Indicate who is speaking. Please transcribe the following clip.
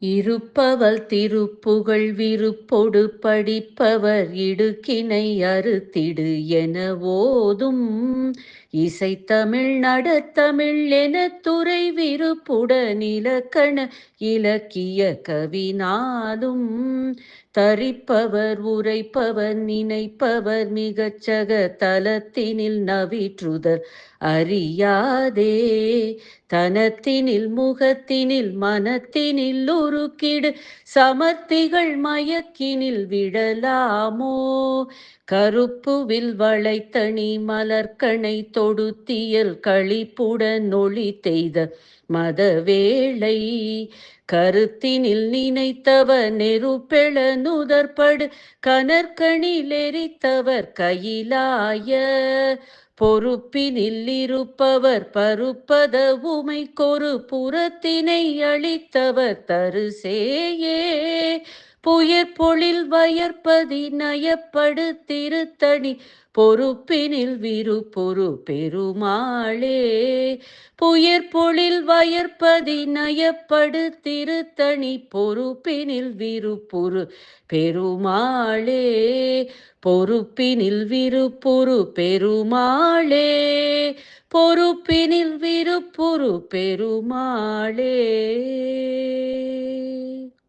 Speaker 1: இருப்பவள் திருப்புகழ் விருப்பொடு படிப்பவர் இடுக்கினை அறுத்திடு என ஓதும் இசைத்தமிழ் நடத்தமிழ் எனத் துறை விருப்புடன் இலக்கண இலக்கிய கவினாலும் தரிப்பவர் உரைப்பவர் நினைப்பவர் மிகச்சக தலத்தினில் நவிற்றுதல் அறியாதே தனத்தினில் முகத்தினில் மனத்தினில் உருக்கிடு சமர்த்திகள் மயக்கினில் விழலாமோ கருப்புவில் வளைத்தனி மலர்கணை தொடுத்தியல் களிப்புடன் ஒளி தெய்த மதவேளை கருத்தினில் நினைத்தவர் நெருப்பெழ நுதற்படு கனற்கணில் எரித்தவர் கையிலாய பொறுப்பினில் இருப்பவர் பருப்பத உமைக்கொரு புறத்தினை அளித்தவர் தருசேயே புயற்பொழில் வயற்பதி நயப்படு திருத்தணி பொறுப்பினில் விருப்பொரு பெருமாளே புயற்பொழில் வயற்பதி நயப்படு திருத்தணி பொறுப்பினில் விருப்புரு பெருமாளே பொறுப்பினில் விருப்புரு பெருமாளே பொறுப்பினில் விருப்புரு பெருமாளே.